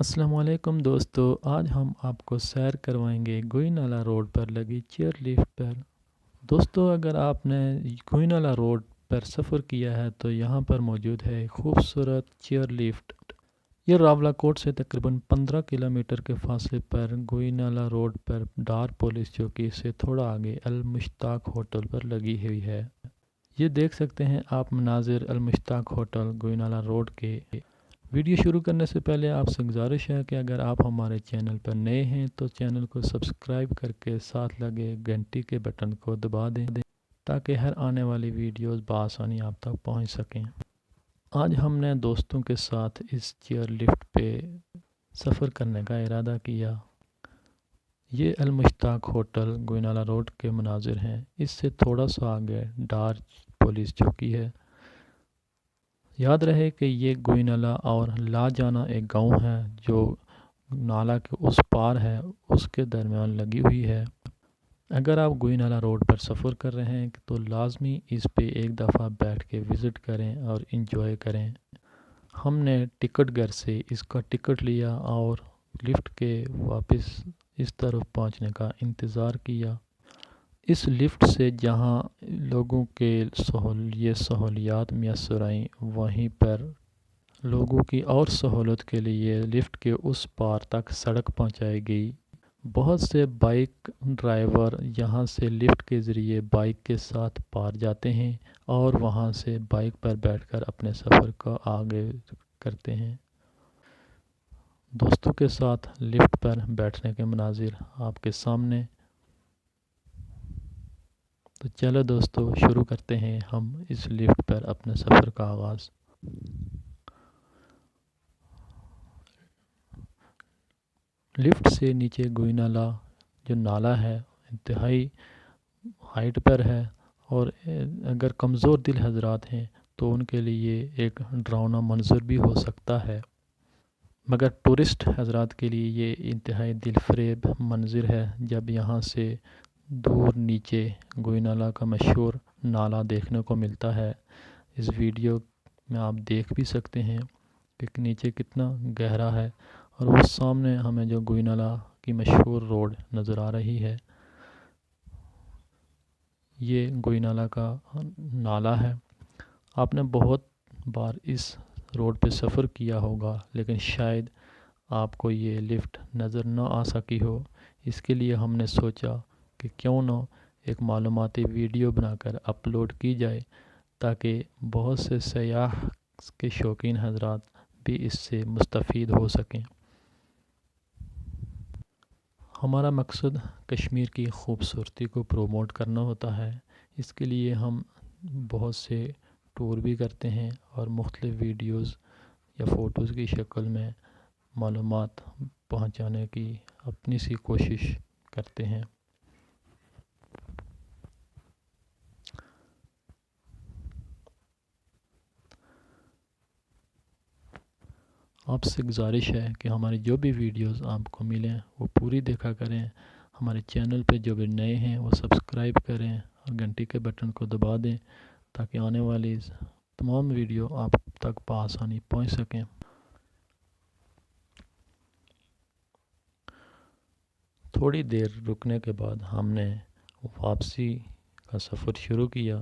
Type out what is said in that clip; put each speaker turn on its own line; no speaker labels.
السلام علیکم دوستو، آج ہم آپ کو سیر کروائیں گے گوئی نالہ روڈ پر لگی چیئر لفٹ پر۔ دوستو، اگر آپ نے گوئی نالہ روڈ پر سفر کیا ہے تو یہاں پر موجود ہے خوبصورت چیئر لفٹ۔ یہ راولہ کوٹ سے تقریباً 15 کلومیٹر کے فاصلے پر گوئی نالہ روڈ پر ڈار پولیس چوکی سے تھوڑا آگے المشتاق ہوٹل پر لگی ہوئی ہے۔ یہ دیکھ سکتے ہیں آپ مناظر المشتاق ہوٹل گوئی نالہ روڈ کے۔ ویڈیو شروع کرنے سے پہلے آپ سے گزارش ہے کہ اگر آپ ہمارے چینل پر نئے ہیں تو چینل کو سبسکرائب کر کے ساتھ لگے گھنٹی کے بٹن کو دبا دیں تاکہ ہر آنے والی ویڈیوز بآسانی آپ تک پہنچ سکیں۔ آج ہم نے دوستوں کے ساتھ اس چیئر لفٹ پہ سفر کرنے کا ارادہ کیا۔ یہ المشتاق ہوٹل گوئی نالہ روڈ کے مناظر ہیں۔ اس سے تھوڑا سا آگے ڈار پولیس چوکی ہے۔ یاد رہے کہ یہ گوئی نالہ اور لاجانہ ایک گاؤں ہے جو نالہ کے اس پار ہے، اس کے درمیان لگی ہوئی ہے۔ اگر آپ گوئی نالہ روڈ پر سفر کر رہے ہیں تو لازمی اس پہ ایک دفعہ بیٹھ کے وزٹ کریں اور انجوائے کریں۔ ہم نے ٹکٹ گھر سے اس کا ٹکٹ لیا اور لفٹ کے واپس اس طرف پہنچنے کا انتظار کیا۔ اس لفٹ سے جہاں لوگوں کے یہ سہولیات میسر آئیں، وہیں پر لوگوں کی اور سہولت کے لیے لفٹ کے اس پار تک سڑک پہنچائی گئی۔ بہت سے بائک ڈرائیور یہاں سے لفٹ کے ذریعے بائک کے ساتھ پار جاتے ہیں اور وہاں سے بائک پر بیٹھ کر اپنے سفر کا آگے کرتے ہیں۔ دوستوں کے ساتھ لفٹ پر بیٹھنے کے مناظر آپ کے سامنے۔ تو چلو دوستو، شروع کرتے ہیں ہم اس لفٹ پر اپنے سفر کا آغاز۔ لفٹ سے نیچے گوئی نالہ جو نالہ ہے انتہائی ہائٹ پر ہے، اور اگر کمزور دل حضرات ہیں تو ان کے لیے ایک ڈراؤنا منظر بھی ہو سکتا ہے، مگر ٹورسٹ حضرات کے لیے یہ انتہائی دل فریب منظر ہے جب یہاں سے دور نیچے گوئی نالہ کا مشہور نالہ دیکھنے کو ملتا ہے۔ اس ویڈیو میں آپ دیکھ بھی سکتے ہیں کہ نیچے کتنا گہرا ہے، اور وہ سامنے ہمیں جو گوئی نالہ کی مشہور روڈ نظر آ رہی ہے، یہ گوئی نالہ کا نالہ ہے۔ آپ نے بہت بار اس روڈ پہ سفر کیا ہوگا، لیکن شاید آپ کو یہ لفٹ نظر نہ آ سکی ہو۔ اس کے لیے ہم نے سوچا کہ کیوں نہ ایک معلوماتی ویڈیو بنا کر اپلوڈ کی جائے تاکہ بہت سے سیاح کے شوقین حضرات بھی اس سے مستفید ہو سکیں۔ ہمارا مقصد کشمیر کی خوبصورتی کو پروموٹ کرنا ہوتا ہے۔ اس کے لیے ہم بہت سے ٹور بھی کرتے ہیں اور مختلف ویڈیوز یا فوٹوز کی شکل میں معلومات پہنچانے کی اپنی سی کوشش کرتے ہیں۔ آپ سے گزارش ہے کہ ہماری جو بھی ویڈیوز آپ کو ملیں وہ پوری دیکھا کریں۔ ہمارے چینل پہ جو بھی نئے ہیں وہ سبسکرائب کریں اور گھنٹی کے بٹن کو دبا دیں تاکہ آنے والی تمام ویڈیو آپ تک بآسانی پہنچ سکیں۔ تھوڑی دیر رکنے کے بعد ہم نے واپسی کا سفر شروع کیا۔